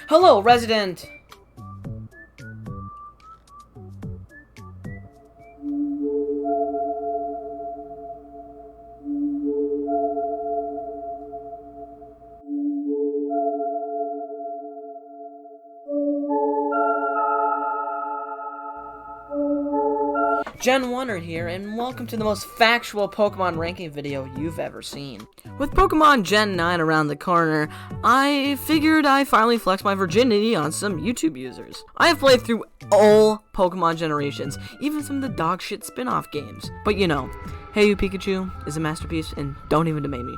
Hello, resident! Gen 1er here, and welcome to the most factual Pokemon ranking video you've ever seen. With Pokemon Gen 9 around the corner, I figured I finally flexed my virginity on some YouTube users. I have played through all Pokemon generations, even some of the dogshit spin-off games. But you know, Hey You Pikachu is a masterpiece, and don't even debate me.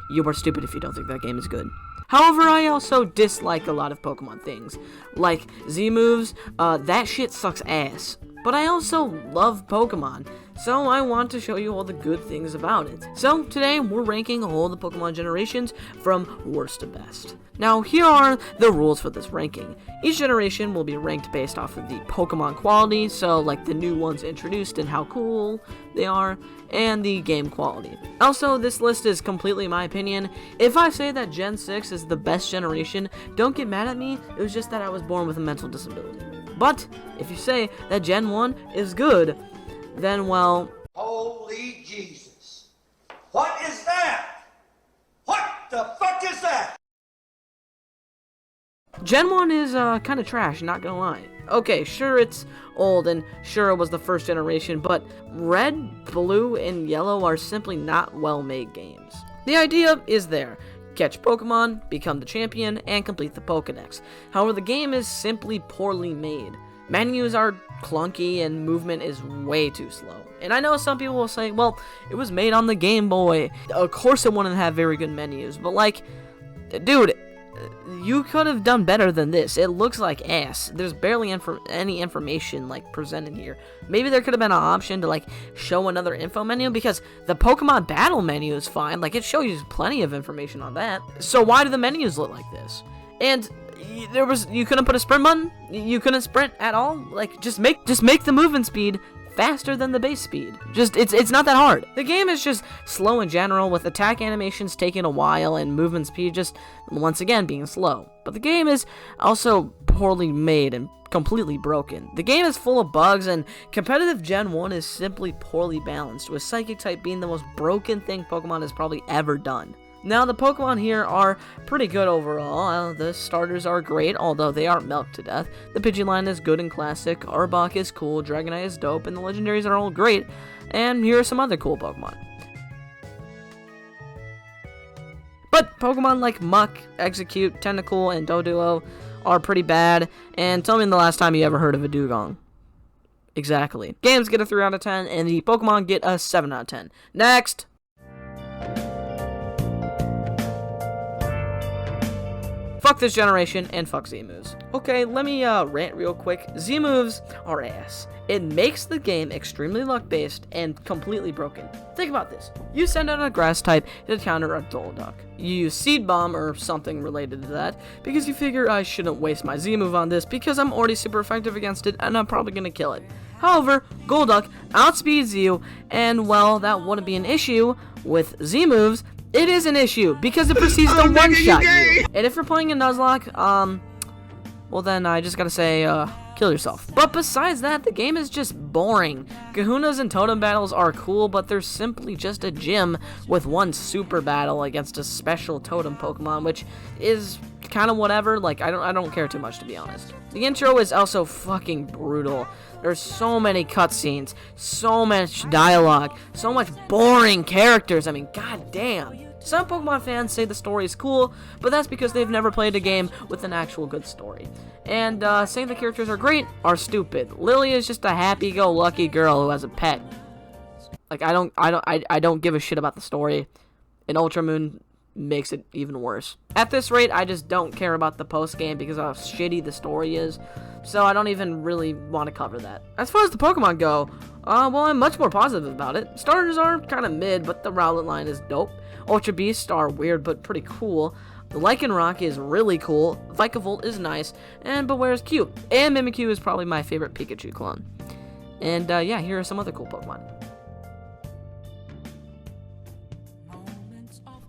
You are stupid if you don't think that game is good. However, I also dislike a lot of Pokemon things, like Z-moves. That shit sucks ass. But I also love Pokemon, so I want to show you all the good things about it. So today we're ranking all the Pokemon generations from worst to best. Now here are the rules for this ranking. Each generation will be ranked based off of the Pokemon quality, so like the new ones introduced and how cool they are, and the game quality. Also, this list is completely my opinion. If I say that Gen 6 is the best generation, don't get mad at me, it was just that I was born with a mental disability. But if you say that Gen 1 is good, then well... Holy Jesus. What is that? What the fuck is that? Gen 1 is kind of trash, not gonna lie. Okay, sure it's old, and sure it was the first generation, but Red, Blue, and Yellow are simply not well-made games. The idea is there. Catch Pokemon, become the champion, and complete the Pokedex. However, the game is simply poorly made. Menus are clunky, and movement is way too slow. And I know some people will say, well, it was made on the Game Boy. Of course it wouldn't have very good menus, but like, dude, you could have done better than this. It looks like ass. There's barely any information like presented here. Maybe there could have been an option to like show another info menu, because the Pokemon battle menu is fine. Like, it shows you plenty of information on that. So why do the menus look like this? And you couldn't put a sprint button? You couldn't sprint at all? Like, just make the movement speed faster than the base speed. It's not that hard. The game is just slow in general, with attack animations taking a while and movement speed just once again being slow. But the game is also poorly made and completely broken. The game is full of bugs, and competitive Gen 1 is simply poorly balanced, with Psychic type being the most broken thing Pokemon has probably ever done. Now, the Pokemon here are pretty good overall. The starters are great, although they aren't milked to death. The Pidgeline is good and classic, Arbok is cool, Dragonite is dope, and the legendaries are all great. And here are some other cool Pokemon. But Pokemon like Muck, Execute, Tentacool, and Doduo are pretty bad. And tell me the last time you ever heard of a Dugong. Exactly. Games get a 3 out of 10, and the Pokemon get a 7 out of 10. Next! Fuck this generation, and fuck Z-moves. Okay, let me rant real quick. Z-moves are ass. It makes the game extremely luck-based and completely broken. Think about this. You send out a grass type to counter a Golduck. You use Seed Bomb or something related to that, because you figure I shouldn't waste my Z-move on this because I'm already super effective against it and I'm probably gonna kill it. However, Golduck outspeeds you, and well, that wouldn't be an issue with Z-moves. It is an issue, because it proceeds to one-shot you. And if you're playing a Nuzlocke, well then I just gotta say, kill yourself. But besides that, the game is just boring. Kahunas and Totem battles are cool, but they're simply just a gym with one super battle against a special Totem Pokemon, which is kind of whatever. Like, I don't care too much, to be honest. The intro is also fucking brutal. There's so many cutscenes, so much dialogue, so much boring characters. I mean, goddamn. Some Pokemon fans say the story is cool, but that's because they've never played a game with an actual good story. And saying the characters are great are stupid. Lily is just a happy-go-lucky girl who has a pet. Like, I don't give a shit about the story. And Ultra Moon makes it even worse. At this rate, I just don't care about the post game because of how shitty the story is. So I don't even really want to cover that. As far as the Pokemon go, well, I'm much more positive about it. Starters are kind of mid, but the Rowlet line is dope. Ultra Beasts are weird, but pretty cool. The Lycanroc is really cool. Vikavolt is nice, and Beware is cute. And Mimikyu is probably my favorite Pikachu clone. And yeah, here are some other cool Pokemon.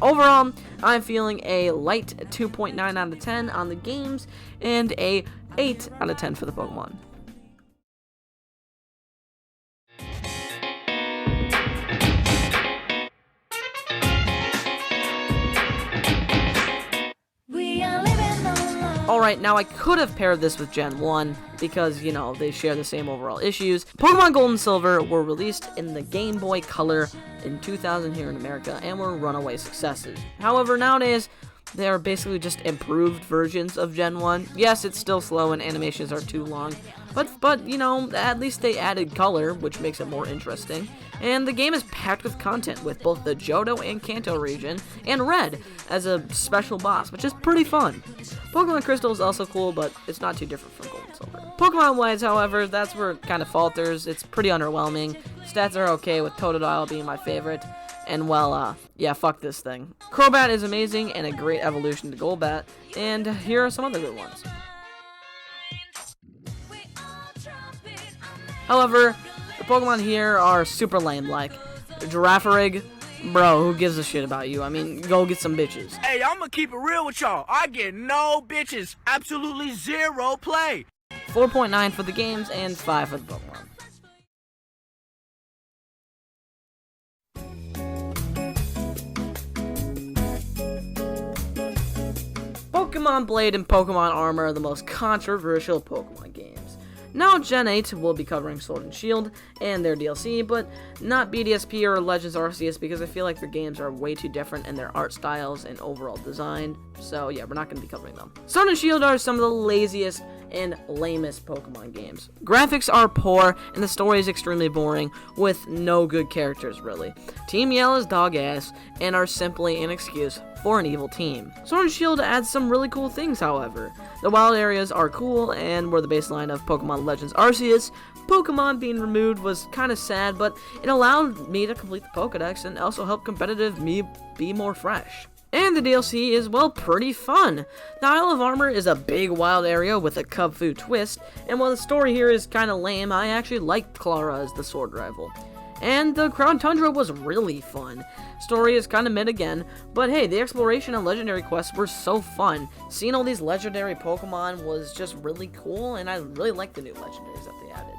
Overall, I'm feeling a light 2.9 out of 10 on the games and a 8 out of 10 for the Pokemon. Alright, now I could have paired this with Gen 1 because, you know, they share the same overall issues. Pokemon Gold and Silver were released in the Game Boy Color in 2000 here in America and were runaway successes. However, nowadays, they are basically just improved versions of Gen 1. Yes, it's still slow and animations are too long, but you know, at least they added color, which makes it more interesting. And the game is packed with content, with both the Johto and Kanto region, and Red as a special boss, which is pretty fun. Pokemon Crystal is also cool, but it's not too different from Gold and Silver. Pokemon-wise, however, that's where it kind of falters. It's pretty underwhelming. Stats are okay, with Totodile being my favorite. And, well, yeah, fuck this thing. Crobat is amazing and a great evolution to Golbat. And here are some other good ones. However, the Pokemon here are super lame, like Girafarig. Bro, who gives a shit about you? I mean, go get some bitches. Hey, I'm gonna keep it real with y'all. I get no bitches. Absolutely zero play. 4.9 for the games and 5 for the Pokemon. Pokemon Blade and Pokemon Armor are the most controversial Pokemon games. Now, Gen 8 will be covering Sword and Shield and their DLC, but not BDSP or Legends Arceus because I feel like their games are way too different in their art styles and overall design. So yeah, we're not going to be covering them. Sword and Shield are some of the laziest and lamest Pokemon games. Graphics are poor and the story is extremely boring with no good characters really. Team Yell is dog ass and are simply an excuse for an evil team. Sword and Shield adds some really cool things, however. The wild areas are cool and were the baseline of Pokemon Legends Arceus. Pokemon being removed was kind of sad, but it allowed me to complete the Pokedex and also helped competitive me be more fresh. And the DLC is, well, pretty fun. The Isle of Armor is a big wild area with a Kung Fu twist, and while the story here is kind of lame, I actually liked Clara as the sword rival. And the Crown Tundra was really fun. Story is kind of mid again, but hey, the exploration and legendary quests were so fun. Seeing all these legendary Pokemon was just really cool, and I really liked the new legendaries that they added.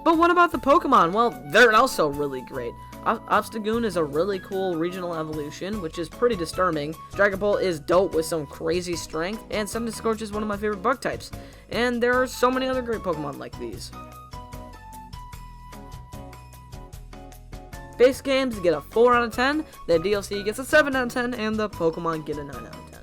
But what about the Pokemon? Well, they're also really great. Obstagoon is a really cool regional evolution, which is pretty disturbing. Dragapult is dope with some crazy strength, and Scorch is one of my favorite bug types. And there are so many other great Pokemon like these. Base games get a 4 out of 10, the DLC gets a 7 out of 10, and the Pokemon get a 9 out of 10.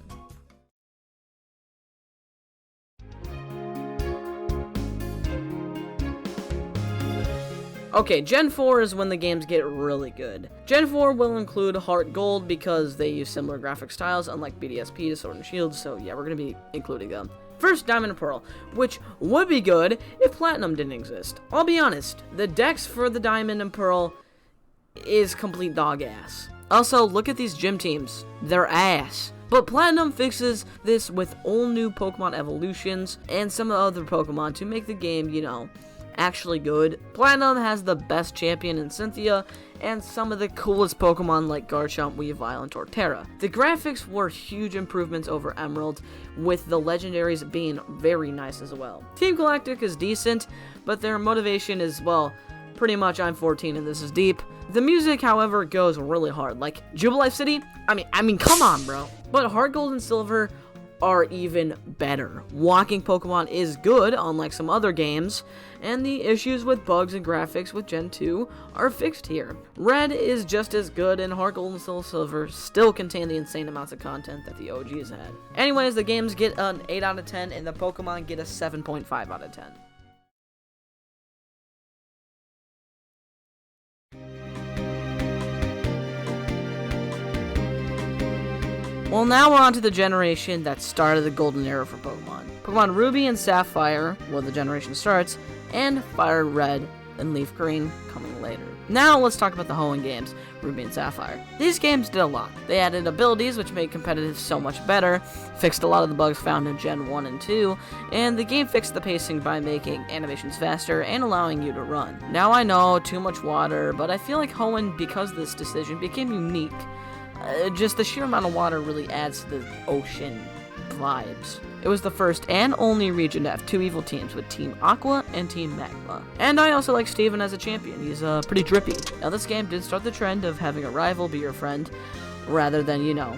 Okay, Gen 4 is when the games get really good. Gen 4 will include Heart Gold because they use similar graphic styles, unlike BDSP to Sword and Shield, so yeah, we're going to be including them. First, Diamond and Pearl, which would be good if Platinum didn't exist. I'll be honest, the dex for the Diamond and Pearl is complete dog ass. Also, look at these gym teams. They're ass. But Platinum fixes this with all new Pokemon evolutions and some other Pokemon to make the game, you know, actually good. Platinum has the best champion in Cynthia and some of the coolest Pokemon like Garchomp, Weavile, and Torterra. The graphics were huge improvements over Emerald, with the legendaries being very nice as well. Team Galactic is decent, but their motivation is, well, pretty much I'm 14 and this is deep. The music, however, goes really hard. Like Jubilife City, I mean, come on, bro. But Heart Gold and Silver are even better. Walking Pokemon is good, unlike some other games, and the issues with bugs and graphics with Gen 2 are fixed here. Red is just as good, and Heart Gold and Soul Silver still contain the insane amounts of content that the OGs had. Anyways, the games get an 8 out of 10, and the Pokemon get a 7.5 out of 10. Well, now we're on to the generation that started the golden era for Pokemon. Pokemon Ruby and Sapphire, where the generation starts, and Fire Red and Leaf Green coming later. Now let's talk about the Hoenn games, Ruby and Sapphire. These games did a lot. They added abilities which made competitive so much better, fixed a lot of the bugs found in Gen 1 and 2, and the game fixed the pacing by making animations faster and allowing you to run. Now I know, too much water, but I feel like Hoenn, because of this decision, became unique. just the sheer amount of water really adds to the ocean vibes. It was the first and only region to have 2 evil teams, with Team Aqua and Team Magma. And I also like Steven as a champion. He's pretty drippy. Now, this game did start the trend of having a rival be your friend, rather than, you know,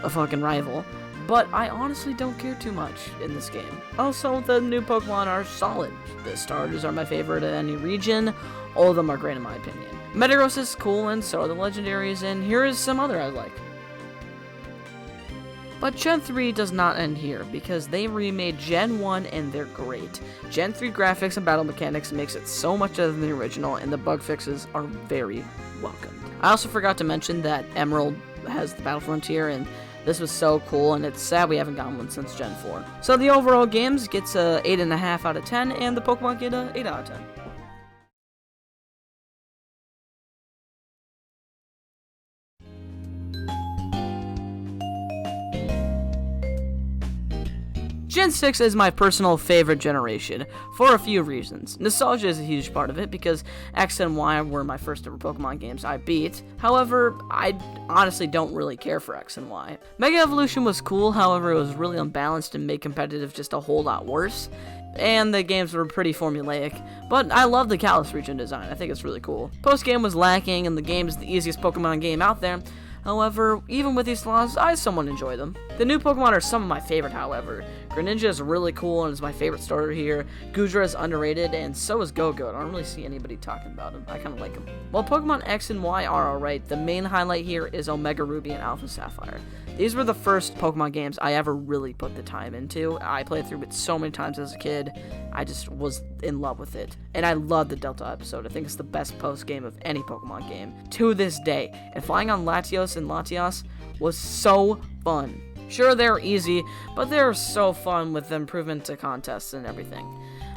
a fucking rival. But I honestly don't care too much in this game. Also, the new Pokemon are solid. The starters are my favorite in any region. All of them are great in my opinion. Metagross is cool, and so are the legendaries, and here is some other I like. But Gen 3 does not end here, because they remade Gen 1 and they're great. Gen 3 graphics and battle mechanics makes it so much better than the original, and the bug fixes are very welcome. I also forgot to mention that Emerald has the Battle Frontier, and this was so cool, and it's sad we haven't gotten one since Gen 4. So the overall games gets a 8.5 out of 10, and the Pokemon get a 8 out of 10. Gen 6 is my personal favorite generation, for a few reasons. Nostalgia is a huge part of it, because X and Y were my first ever Pokemon games I beat. However, I honestly don't really care for X and Y. Mega Evolution was cool, however it was really unbalanced and made competitive just a whole lot worse. And the games were pretty formulaic, but I love the Kalos region design. I think it's really cool. Post-game was lacking, and the game is the easiest Pokemon game out there. However, even with these flaws, I somewhat enjoy them. The new Pokemon are some of my favorite, however. Greninja is really cool and is my favorite starter here. Goodra is underrated, and so is Go-Go. I don't really see anybody talking about him. I kind of like him. While Pokemon X and Y are alright, the main highlight here is Omega Ruby and Alpha Sapphire. These were the first Pokemon games I ever really put the time into. I played through it so many times as a kid. I just was in love with it. And I love the Delta episode. I think it's the best post-game of any Pokemon game to this day. And flying on Latios and Latias was so fun. Sure, they're easy, but they're so fun with the improvement to contests and everything.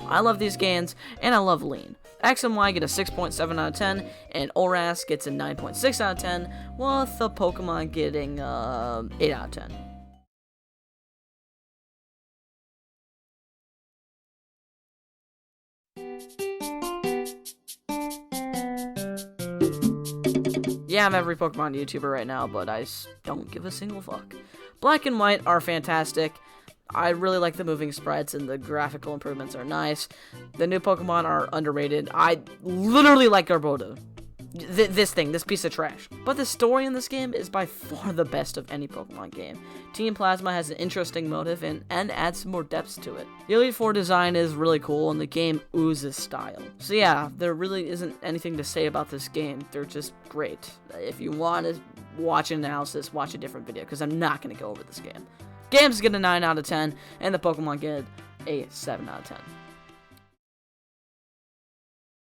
I love these games, and I love Lean. X and Y get a 6.7 out of 10, and Oras gets a 9.6 out of 10, with the Pokemon getting 8 out of 10. Yeah, I'm every Pokemon YouTuber right now, but I don't give a single fuck. Black and White are fantastic. I really like the moving sprites, and the graphical improvements are nice. The new Pokemon are underrated. I literally like Garbodor. This piece of trash. But the story in this game is by far the best of any Pokemon game. Team Plasma has an interesting motive and adds some more depth to it. The Elite Four design is really cool, and the game oozes style. So yeah, there really isn't anything to say about this game. They're just great. If you want to watch an analysis, watch a different video, because I'm not going to go over this game. Games get a 9 out of 10, and the Pokemon get a 7 out of 10.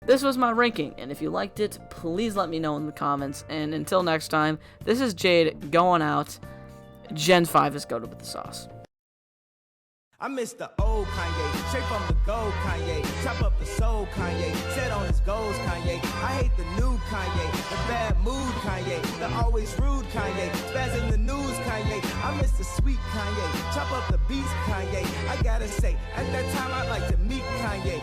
This was my ranking, and if you liked it, please let me know in the comments, and until next time, this is Jade going out. Gen 5 is goated with the sauce. I miss the old Kanye, straight from the gold Kanye, chop up the soul Kanye, set on his goals Kanye, I hate the new Kanye, the bad mood Kanye, the always rude Kanye, spaz in the news Kanye, I miss the sweet Kanye, chop up the beats Kanye, I gotta say, at that time I'd like to meet Kanye.